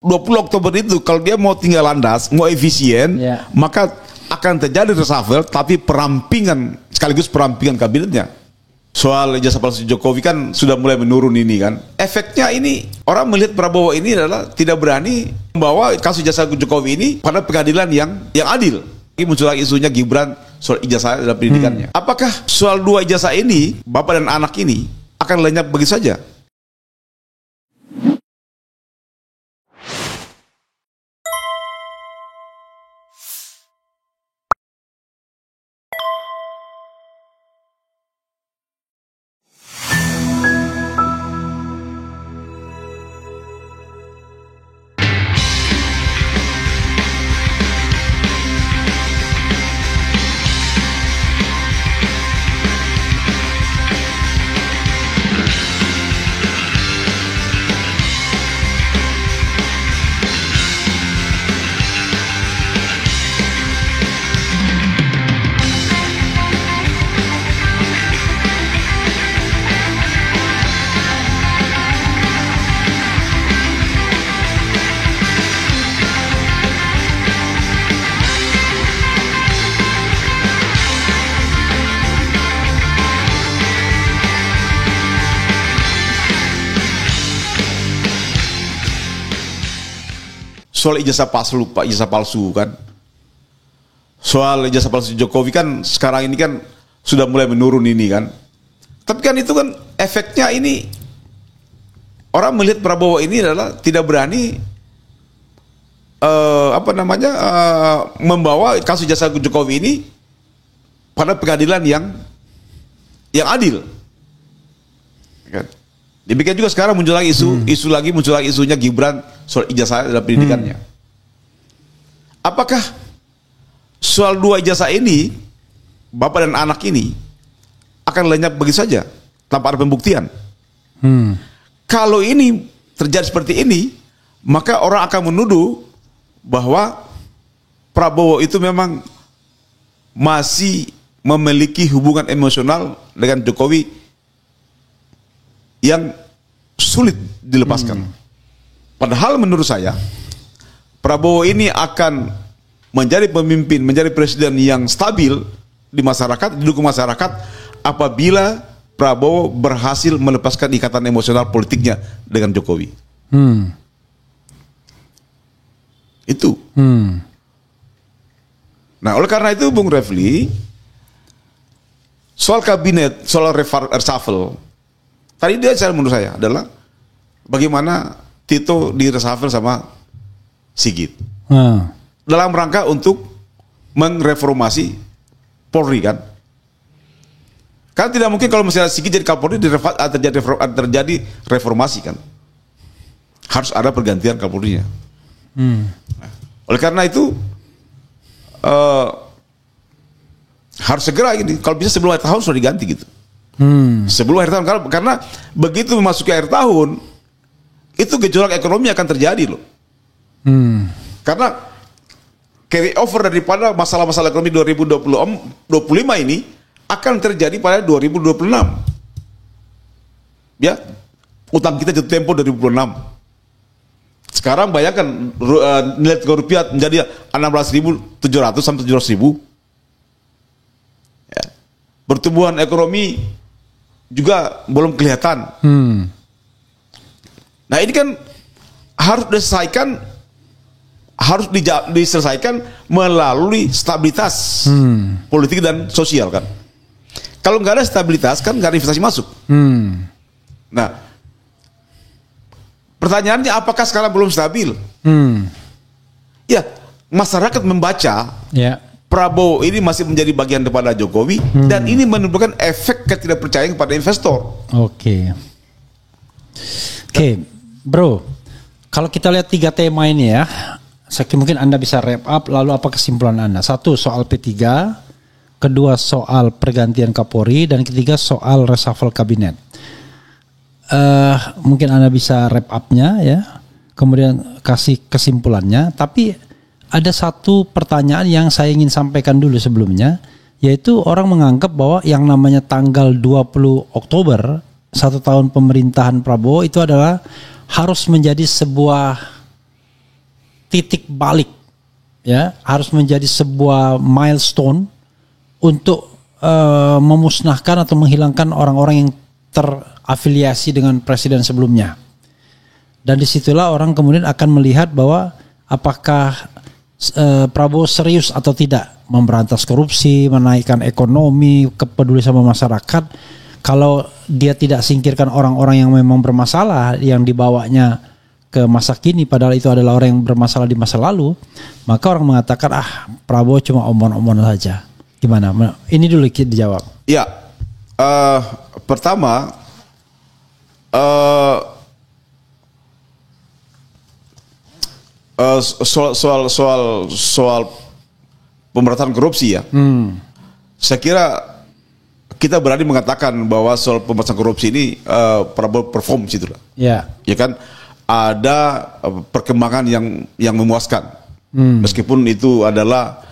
20 Oktober itu kalau dia mau tinggal landas, mau efisien, maka akan terjadi reshuffle tapi perampingan sekaligus perampingan kabinetnya. Soal ijazah palsu Jokowi kan sudah mulai menurun ini kan. Efeknya ini orang melihat Prabowo ini adalah tidak berani membawa kasus ijazah Jokowi ini pada pengadilan yang adil. Ini muncul lagi isunya Gibran soal ijazah dalam pendidikannya. Apakah soal dua ijazah ini, bapak dan anak ini akan lenyap begitu saja? Soal ijazah palsu kan. Soal ijazah palsu Jokowi kan sekarang ini kan sudah mulai menurun ini kan. Tapi kan itu kan efeknya ini orang melihat Prabowo ini adalah tidak berani membawa kasus ijazah Jokowi ini pada pengadilan yang adil. Kan? Demikian juga sekarang muncul lagi isunya Gibran soal ijazah dalam pendidikannya. Apakah soal dua ijazah ini, bapak dan anak ini akan lenyap begitu saja tanpa ada pembuktian? Kalau ini terjadi seperti ini, maka orang akan menuduh bahwa Prabowo itu memang masih memiliki hubungan emosional dengan Jokowi yang sulit dilepaskan. Padahal menurut saya Prabowo ini akan menjadi pemimpin, menjadi presiden yang stabil di masyarakat, didukung masyarakat apabila Prabowo berhasil melepaskan ikatan emosional politiknya dengan Jokowi. Itu. Nah, oleh karena itu Bung Refli, soal kabinet, soal reshuffle, tadi dia menurut saya adalah bagaimana Tito di reshuffle sama Sigit. Dalam rangka untuk mengreformasi Polri kan. Kan tidak mungkin kalau misalnya Sigit jadi Kapolri terjadi reformasi kan. Harus ada pergantian Kapolrinya. Oleh karena itu harus segera ini. Kalau bisa sebelum akhir tahun sudah diganti gitu. Sebelum akhir tahun, karena begitu memasuki akhir tahun itu gejolak ekonomi akan terjadi loh. Karena carry over daripada masalah-masalah ekonomi 2025 ini akan terjadi pada 2026. Ya, utang kita jatuh tempo 2026. Sekarang bayangkan nilai tukar rupiah menjadi 16.700 sampai 17.000. Ya. Pertumbuhan ekonomi juga belum kelihatan. Nah ini kan harus diselesaikan melalui stabilitas politik dan sosial kan. Kalau nggak ada stabilitas kan nggak ada investasi masuk. Nah pertanyaannya apakah sekarang belum stabil? Ya masyarakat membaca. Prabowo ini masih menjadi bagian daripada Jokowi dan ini menimbulkan efek ketidakpercayaan kepada investor. Oke, bro. Kalau kita lihat 3 tema ini ya, mungkin Anda bisa wrap up. Lalu apa kesimpulan Anda? 1 soal P3, 2 soal pergantian Kapolri, dan 3 soal reshuffle kabinet. Mungkin Anda bisa wrap up-nya ya, kemudian kasih kesimpulannya. Tapi ada satu pertanyaan yang saya ingin sampaikan dulu sebelumnya, yaitu orang menganggap bahwa yang namanya tanggal 20 Oktober, 1 tahun pemerintahan Prabowo itu adalah harus menjadi sebuah titik balik, ya, harus menjadi sebuah milestone untuk memusnahkan atau menghilangkan orang-orang yang terafiliasi dengan presiden sebelumnya. Dan disitulah orang kemudian akan melihat bahwa apakah Prabowo serius atau tidak memberantas korupsi, menaikkan ekonomi, peduli sama masyarakat. Kalau dia tidak singkirkan orang-orang yang memang bermasalah, yang dibawanya ke masa kini, padahal itu adalah orang yang bermasalah di masa lalu, maka orang mengatakan Prabowo cuma omong-omong saja. Gimana? Ini dulu kita dijawab. Ya, pertama soal pemberantasan korupsi ya. Saya kira kita berani mengatakan bahwa soal pemberantasan korupsi ini Prabowo perform situ lah. Ya. Ya kan, ada perkembangan yang memuaskan. Meskipun itu adalah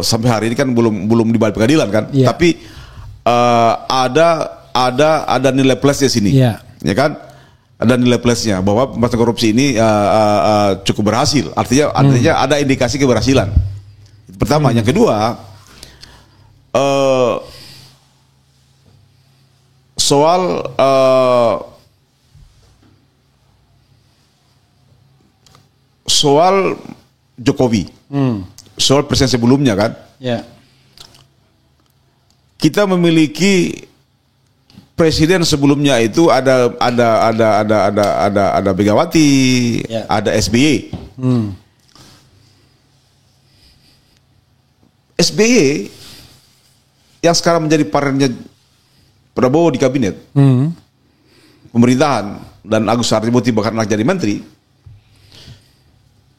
sampai hari ini kan belum dibawa pengadilan kan. Ya. Tapi ada nilai plus di sini. Ya kan? Ada nilai plusnya bahwa pemberantasan korupsi ini cukup berhasil. Artinya ada indikasi keberhasilan. Pertama, yang kedua, soal Jokowi, soal presiden sebelumnya kan, kita memiliki presiden sebelumnya itu ada Megawati, ada SBY. SBY yang sekarang menjadi partnernya Prabowo di kabinet pemerintahan, dan Agus Harimurti bahkan anak jadi menteri,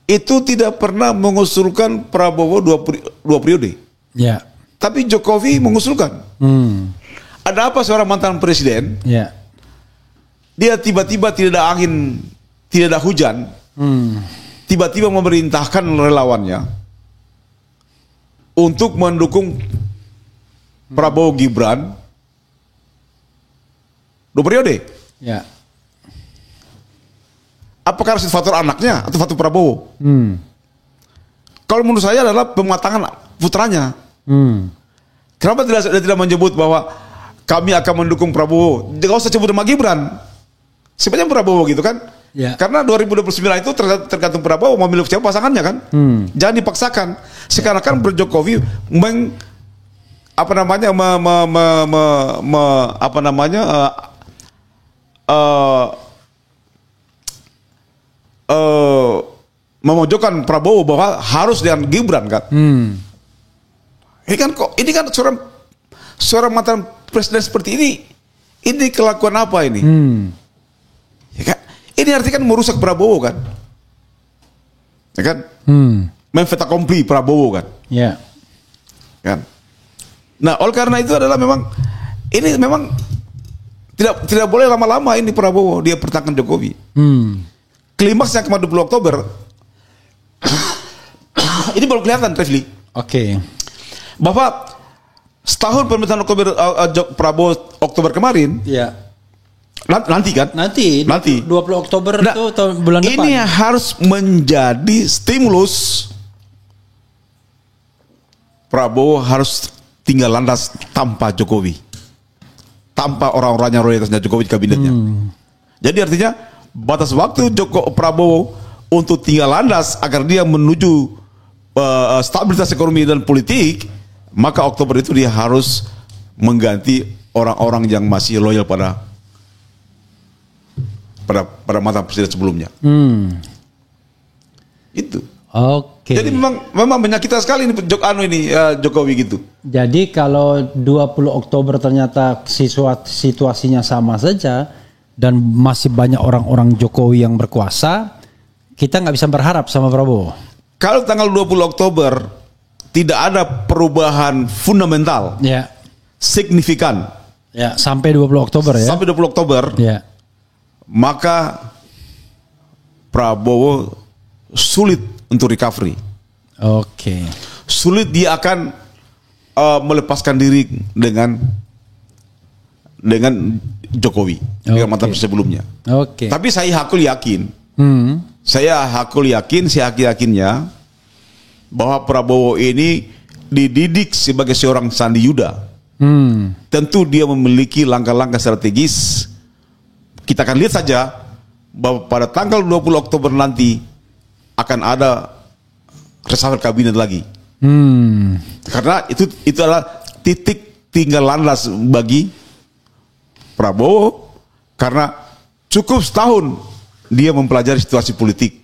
itu tidak pernah mengusulkan Prabowo dua periode. Ya. Tapi Jokowi mengusulkan. Ada apa seorang mantan presiden? Ya. Dia tiba-tiba tidak ada angin, tidak ada hujan, tiba-tiba memerintahkan relawannya untuk mendukung Prabowo Gibran 2 periode. Ya. Apakah harus faktor anaknya atau faktor Prabowo? Kalau menurut saya adalah pematangan putranya. Kenapa tidak menyebut bahwa kami akan mendukung Prabowo? Tidak usah sebut nama Gibran, sebenarnya Prabowo gitu kan? Ya. Karena 2029 itu tergantung Prabowo mau milih siapa pasangannya kan? Jangan dipaksakan. Sekarang kan Jokowi memojokkan Prabowo bahwa harus dengan Gibran kan? Ini kan seorang mantan presiden seperti ini kelakuan apa ini? Ya kan? Ini artinya kan merusak Prabowo kan? Ya kan? Memfait accompli Prabowo kan? Ya. Kan? Nah, oleh karena itu adalah memang tidak boleh lama-lama ini Prabowo dia pertahankan Jokowi. Klimaksnya kemarin 20 Oktober ini baru kelihatan, Refli. Oke. Bahwa setahun pemerintahan Prabowo Oktober kemarin, Ya. nanti kan? Nanti 20 Oktober itu bulan depan. Ini harus menjadi stimulus. Prabowo harus tinggal landas tanpa Jokowi, tanpa orang-orangnya loyalitasnya Jokowi di kabinetnya. Jadi artinya batas waktu Prabowo untuk tinggal landas agar dia menuju stabilitas ekonomi dan politik, maka Oktober itu dia harus mengganti orang-orang yang masih loyal pada mantan presiden sebelumnya. Itu. Oke. Jadi memang menyakitkan sekali ini Jokowi gitu. Jadi kalau 20 Oktober ternyata situasinya sama saja dan masih banyak orang-orang Jokowi yang berkuasa, kita nggak bisa berharap sama Prabowo. Kalau tanggal 20 Oktober tidak ada perubahan fundamental, signifikan, sampai 20 Oktober ya. Sampai 20 Oktober, maka Prabowo sulit untuk recovery. Oke. Sulit dia akan melepaskan diri dengan Jokowi, dengan mantan sebelumnya. Oke. Tapi saya yakin Saya yakinnya bahwa Prabowo ini dididik sebagai seorang Sandi Yuda. Tentu dia memiliki langkah-langkah strategis. Kita akan lihat saja bahwa pada tanggal 20 Oktober nanti akan ada reshuffle kabinet lagi. Karena itu adalah titik tinggal landas bagi Prabowo, karena cukup setahun dia mempelajari situasi politik.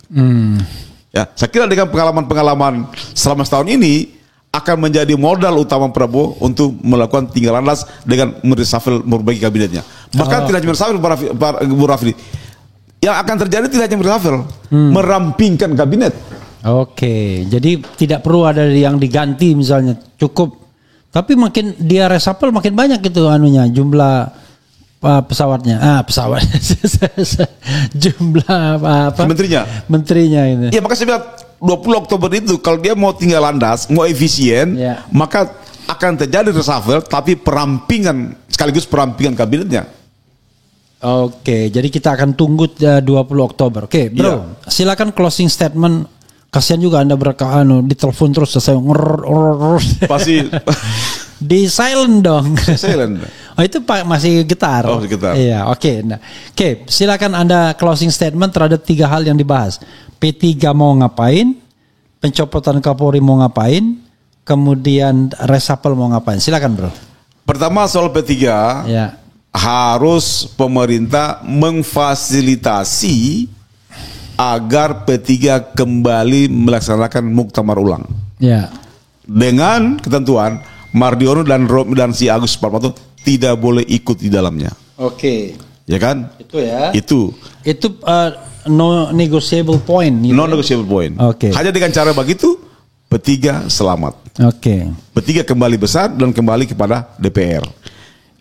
Ya, saya kira dengan pengalaman selama setahun ini akan menjadi modal utama Prabowo untuk melakukan tinggal landas dengan mereshuffle memperbaiki kabinetnya. Bahkan tidak hanya mereshuffle, Bu Rafli. Yang akan terjadi tidak hanya mereshuffle, merampingkan kabinet. Oke, jadi tidak perlu ada yang diganti misalnya, cukup. Tapi makin dia reshuffle makin banyak itu anunya, jumlah pesawatnya. Jumlah apa? Menterinya ini. Ya, maka saya bilang 20 Oktober itu kalau dia mau tinggal landas, mau efisien, maka akan terjadi reshuffle tapi sekaligus perampingan kabinetnya. Oke, jadi kita akan tunggu 20 Oktober. Oke, bro, silakan closing statement. Kasihan juga Anda ditelepon terus saya pasti di silent dong. Silent. Oh, itu masih getar. Oh, getar. Iya, oke. Nah, silakan Anda closing statement terhadap 3 hal yang dibahas. P3 mau ngapain? Pencopotan Kapolri mau ngapain? Kemudian reshuffle mau ngapain? Silakan, bro. Pertama soal P3. Ya. Harus pemerintah memfasilitasi agar P3 kembali melaksanakan muktamar ulang. Ya. Dengan ketentuan Mardiono dan si Agus Parmanto tidak boleh ikut di dalamnya. Oke. Ya kan? Itu ya. Itu no negotiable point. Gitu no negotiable point. Oke. Hanya dengan cara begitu P3 selamat. Oke. P3 kembali besar dan kembali kepada DPR.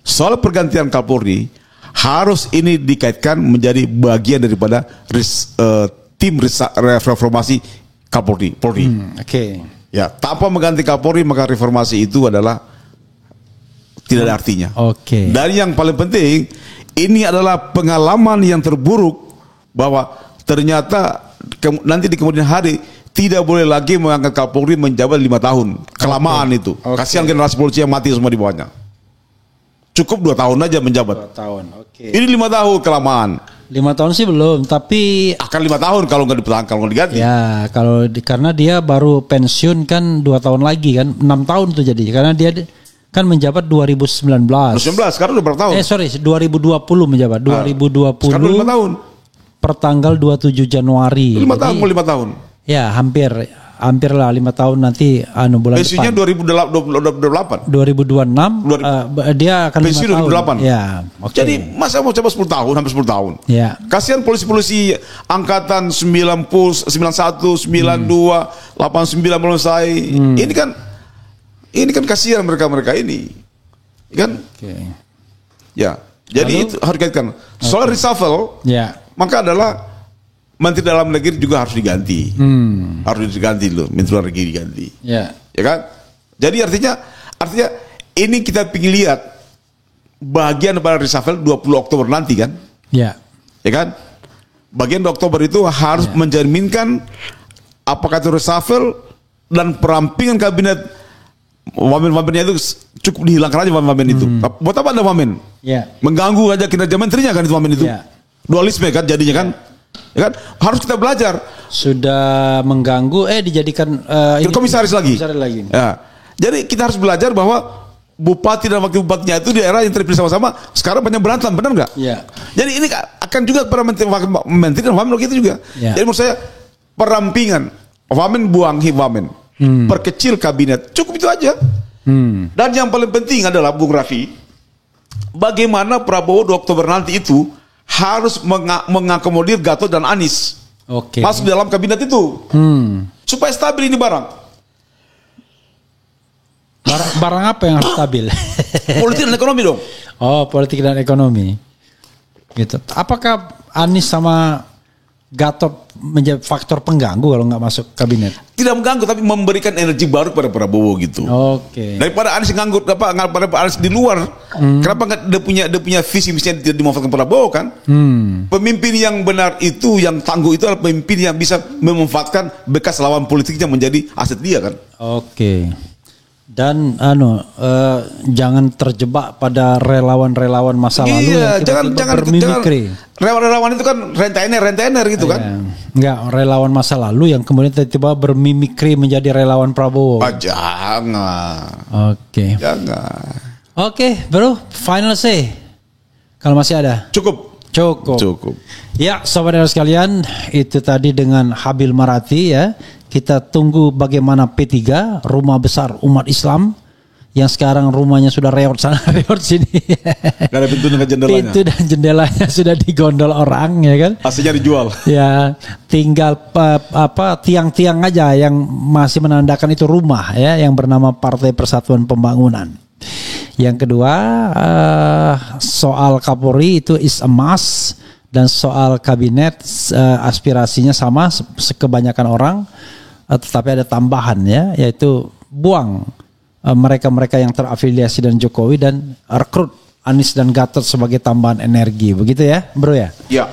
Soal pergantian Kapolri harus ini dikaitkan menjadi bagian daripada tim reformasi Kapolri. Oke. Ya, tanpa mengganti Kapolri maka reformasi itu adalah tidak ada artinya. Oke. Dan yang paling penting ini adalah pengalaman yang terburuk bahwa ternyata nanti di kemudian hari tidak boleh lagi mengangkat Kapolri menjabat 5 tahun. Kelamaan itu. Kasihan generasi polisi yang mati semua di bawahnya. Cukup 2 tahun aja menjabat. 2 tahun. Oke. Ini 5 tahun kelamaan. 5 tahun sih belum, tapi akan 5 tahun kalau nggak dipertahankan, kalau nggak diganti. Ya, karena dia baru pensiun kan 2 tahun lagi kan, 6 tahun tuh jadi. Karena dia kan menjabat 2019. 2019, sekarang udah berapa tahun? 2020 menjabat. 2020. Sekarang 5 tahun. Per tanggal 27 Januari. 5 tahun, mau 5 tahun. Ya, hampir lah 5 tahun nanti bulan pensiunnya depan. 2028. 2026 dia akan pensiun 2028. Ya, Jadi masa mau coba 10 tahun, hampir 10 tahun. Ya. Kasihan polisi-polisi angkatan 90, 91, 92, 89 belum selesai. Ini kan kasihan mereka ini. Kan? Ya. Jadi itu harus dikaitkan. Soal reshuffle, maka adalah Menteri Dalam Negeri juga harus diganti. Harus diganti loh, Menteri Luar Negeri diganti. Ya kan? Jadi artinya ini kita ingin lihat bagian daripada reshuffle 20 Oktober nanti kan? Ya kan? Bagian Oktober itu harus menjaminkan apakah itu reshuffle dan perampingan kabinet wamen-wamennya itu cukup dihilangkan aja wamen itu. Buat apa ada wamen? Mengganggu aja kinerja menterinya kan itu wamen itu. Dualisme kan jadinya kan? Ya kan? Harus kita belajar. Sudah mengganggu dijadikan komisaris lagi. Ya. Jadi kita harus belajar bahwa bupati dan wakil bupatinya itu di era yang terpilih sama-sama sekarang banyak berantem, benar nggak? Ya. Jadi ini akan juga para menteri dan wamen gitu juga. Ya. Jadi menurut saya perampingan wamen buang wamen, perkecil kabinet, cukup itu aja. Dan yang paling penting adalah Bung Raffi, bagaimana Prabowo 2 Oktober nanti itu harus mengakomodir Gatot dan Anies masuk dalam kabinet itu supaya stabil ini barang apa yang harus stabil? Politik dan ekonomi dong. Oh, politik dan ekonomi gitu. Apakah Anies sama Gatot menjadi faktor pengganggu kalau nggak masuk kabinet? tidak mengganggu tapi memberikan energi baru pada Prabowo gitu. Oke. Daripada Anies nganggur pada Anies di luar, kenapa nggak dia punya visi misinya tidak dimanfaatkan Prabowo kan? Pemimpin yang benar itu, yang tangguh itu adalah pemimpin yang bisa memanfaatkan bekas lawan politiknya menjadi aset dia kan? Oke. Dan jangan terjebak pada relawan-relawan masa lalu yang tiba-tiba bermimikri. Relawan itu kan rentenir gitu kan? Enggak, relawan masa lalu yang kemudian tiba-tiba bermimikri menjadi relawan Prabowo. Jangan. Oke. Jangan. Oke, bro, final say. Kalau masih ada. Cukup. Ya, sobat sekalian, itu tadi dengan Habil Marati ya. Kita tunggu bagaimana P3, rumah besar umat Islam, yang sekarang rumahnya sudah reot sana reot sini. Gak ada pintu dan jendelanya. Pintu dan jendelanya sudah digondol orang ya kan. Aslinya dijual. Ya, tinggal tiang-tiang aja yang masih menandakan itu rumah ya, yang bernama Partai Persatuan Pembangunan. Yang kedua, soal Kapolri itu is a must, dan soal kabinet aspirasinya sama kebanyakan orang. Tetapi ada tambahan ya, yaitu buang mereka-mereka yang terafiliasi dengan Jokowi dan rekrut Anies dan Gatot sebagai tambahan energi. Begitu ya, bro ya? Ya.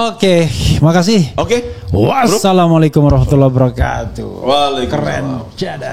Oke, makasih. Oke. Wassalamualaikum warahmatullahi wabarakatuh. Waalaikumsalam. Keren. Jadah.